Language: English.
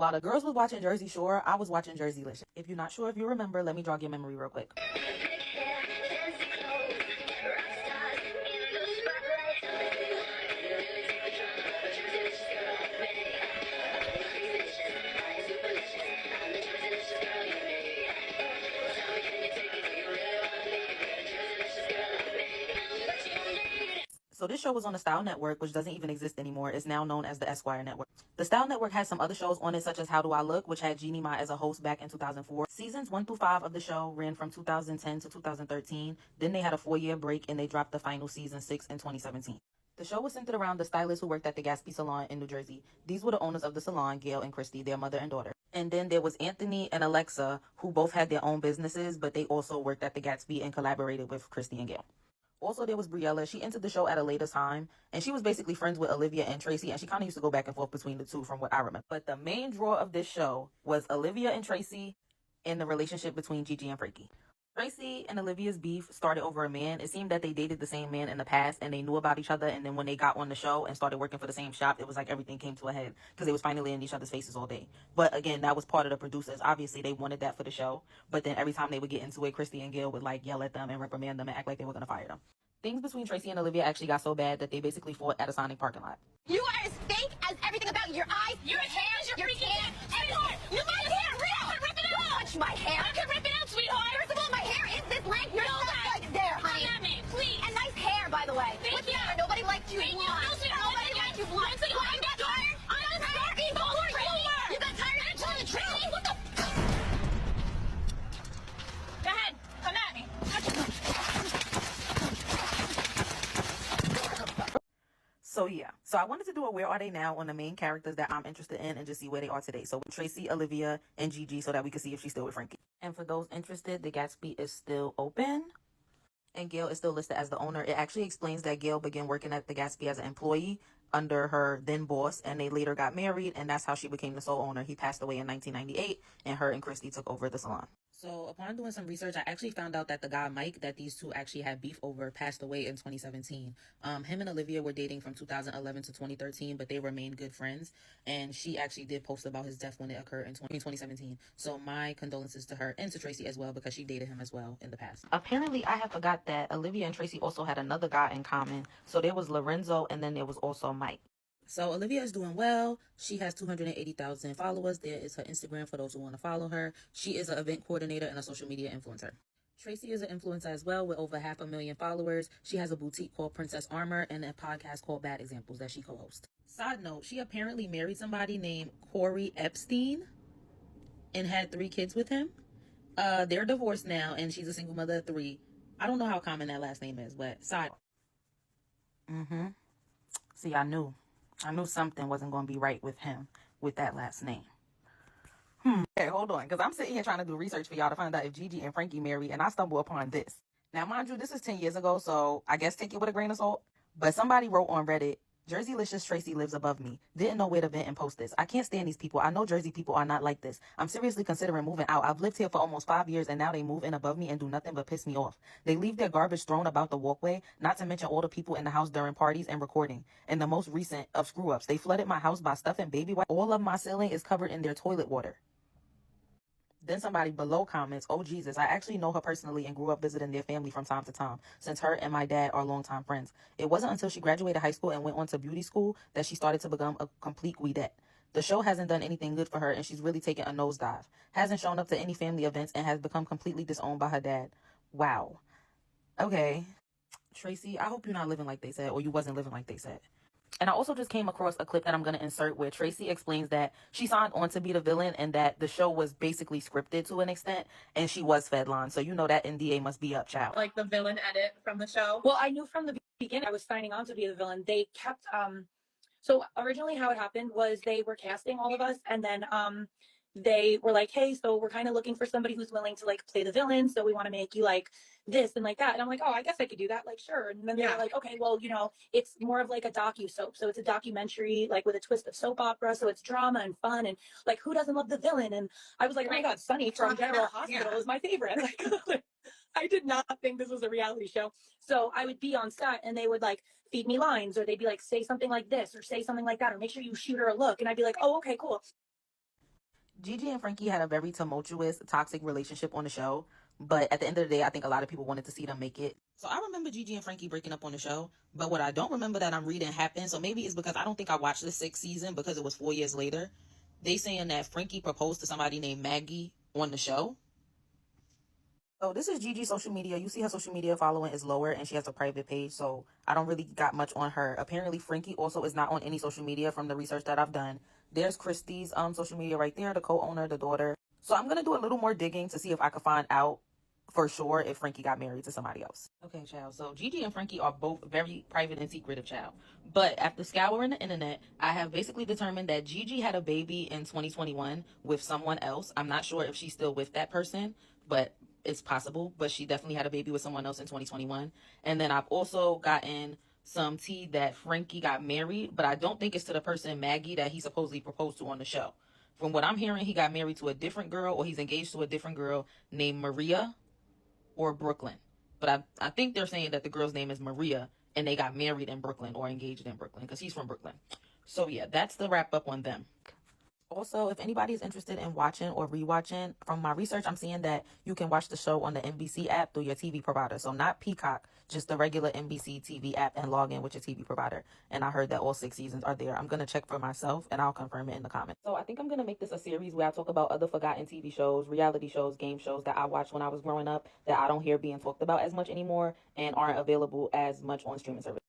While the girls was watching Jersey Shore, I was watching Jerseylicious. If you're not sure if you remember, let me jog your memory real quick. So this show was on the Style Network, which doesn't even exist anymore. It's now known as the Esquire Network. The Style Network has some other shows on it, such as How Do I Look, which had Jeannie Mai as a host back in 2004. Seasons 1 through 5 of the show ran from 2010 to 2013. Then they had a 4-year break and they dropped the final season 6 in 2017. The show was centered around the stylists who worked at the Gatsby Salon in New Jersey. These were the owners of the salon, Gail and Christy, their mother and daughter. And then there was Anthony and Alexa, who both had their own businesses, but they also worked at the Gatsby and collaborated with Christy and Gail. Also, there was Briella. She entered the show at a later time, and she was basically friends with Olivia and Tracy, and she kind of used to go back and forth between the two from what I remember. But the main draw of this show was Olivia and Tracy and the relationship between Gigi and Frankie. Tracy and Olivia's beef started over a man. It seemed that they dated the same man in the past, and they knew about each other, and then when they got on the show and started working for the same shop, it was like everything came to a head because they was finally in each other's faces all day. But again, that was part of the producers. Obviously, they wanted that for the show, but then every time they would get into it, Christy and Gail would like yell at them and reprimand them and act like they were going to fire them. Things between Tracy and Olivia actually got so bad that they basically fought at a Sonic parking lot. You are as fake as everything about your eyes, your hair, your tan, everything. You my hair, real. Rip it out. Touch my hair. I can rip it out, sweetheart. First of all, my hair is this length. You're not like there, honey. Come at me, please. And nice hair, by the way. Thank you. Nobody liked you. No, sweetheart. Nobody liked you. I got tired. I'm talking before you were. You got tired of telling the truth. What the? Go ahead. Come at me. So I wanted to do a Where Are They Now on the main characters that I'm interested in and just see where they are today. So Tracy, Olivia, and Gigi, so that we can see if she's still with Frankie. And for those interested, the Gatsby is still open and Gail is still listed as the owner. It actually explains that Gail began working at the Gatsby as an employee under her then boss, and they later got married, and that's how she became the sole owner. He passed away in 1998, and her and Christy took over the salon. So upon doing some research, I actually found out that the guy Mike that these two actually had beef over passed away in 2017. Him and Olivia were dating from 2011 to 2013, but they remained good friends. And she actually did post about his death when it occurred in 2017. So my condolences to her and to Tracy as well, because she dated him as well in the past. Apparently, I had forgot that Olivia and Tracy also had another guy in common. So there was Lorenzo, and then there was also Mike. So Olivia is doing well. She has 280,000 followers. There is her Instagram for those who want to follow her. She is an event coordinator and a social media influencer. Tracy is an influencer as well with over 500,000 followers. She has a boutique called Princess Armor and a podcast called Bad Examples that she co-hosts. Side note, she apparently married somebody named Corey Epstein and had 3 kids with him. They're divorced now, and she's a single mother of 3. I don't know how common that last name is, but side. See, I knew something wasn't going to be right with him with that last name. Okay, hold on, because I'm sitting here trying to do research for y'all to find out if Gigi and Frankie married, and I stumble upon this. Now, mind you, this is 10 years ago, so I guess take it with a grain of salt. But somebody wrote on Reddit, Jerseylicious Tracy lives above me. Didn't know where to vent and post this. I can't stand these people. I know Jersey people are not like this. I'm seriously considering moving out. I've lived here for almost 5 years, and now they move in above me and do nothing but piss me off. They leave their garbage thrown about the walkway, not to mention all the people in the house during parties and recording. And the most recent of screw-ups, they flooded my house by stuffing baby wipes. All of my ceiling is covered in their toilet water. Then somebody below comments, oh Jesus, I actually know her personally and grew up visiting their family from time to time, since her and my dad are longtime friends. It wasn't until she graduated high school and went on to beauty school that she started to become a complete queedette. The show hasn't done anything good for her, and she's really taken a nosedive. Hasn't shown up to any family events and has become completely disowned by her dad. Wow. Okay. Tracy, I hope you're not living like they said, or you wasn't living like they said. And I also just came across a clip that I'm going to insert where Tracy explains that she signed on to be the villain and that the show was basically scripted to an extent, and she was fed lines. So you know that NDA must be up, child. Like the villain edit from the show. Well, I knew from the beginning I was signing on to be the villain. They kept so originally how it happened was they were casting all of us, and then they were like, hey, so we're kind of looking for somebody who's willing to like play the villain, so we want to make you like this and like that. And I'm like, oh, I guess I could do that, like, sure. And then they were like, okay, well, you know, it's more of like a docu-soap, so it's a documentary like with a twist of soap opera, so it's drama and fun, and like, who doesn't love the villain? And I was like, oh my god, Sunny from General Hospital is my favorite. Like, I did not think this was a reality show. So I would be on set and they would like feed me lines, or they'd be like, say something like this or say something like that, or make sure you shoot her a look, and I'd be like, oh, okay, cool. Gigi and Frankie had a very tumultuous, toxic relationship on the show, but at the end of the day, I think a lot of people wanted to see them make it. So I remember Gigi and Frankie breaking up on the show, but what I don't remember that I'm reading happened, so maybe it's because I don't think I watched the 6th season because it was 4 years later. They saying that Frankie proposed to somebody named Maggie on the show. So this is Gigi's social media. You see her social media following is lower and she has a private page, so I don't really got much on her. Apparently Frankie also is not on any social media from the research that I've done. There's Christy's social media right there, the co-owner, the daughter. So I'm gonna do a little more digging to see if I can find out for sure if Frankie got married to somebody else. Okay, child. So Gigi and Frankie are both very private and secretive, child. But after scouring the internet, I have basically determined that Gigi had a baby in 2021 with someone else. I'm not sure if she's still with that person, but it's possible. But she definitely had a baby with someone else in 2021. And then I've also gotten some tea that Frankie got married, but I don't think it's to the person, Maggie, that he supposedly proposed to on the show. From what I'm hearing, he got married to a different girl, or he's engaged to a different girl named Maria or Brooklyn. But I think they're saying that the girl's name is Maria and they got married in Brooklyn or engaged in Brooklyn because he's from Brooklyn. So yeah, that's the wrap up on them. Also, if anybody is interested in watching or rewatching, from my research, I'm seeing that you can watch the show on the NBC app through your TV provider. So not Peacock, just the regular NBC TV app and log in with your TV provider. And I heard that all 6 seasons are there. I'm going to check for myself and I'll confirm it in the comments. So I think I'm going to make this a series where I talk about other forgotten TV shows, reality shows, game shows that I watched when I was growing up that I don't hear being talked about as much anymore and aren't available as much on streaming services.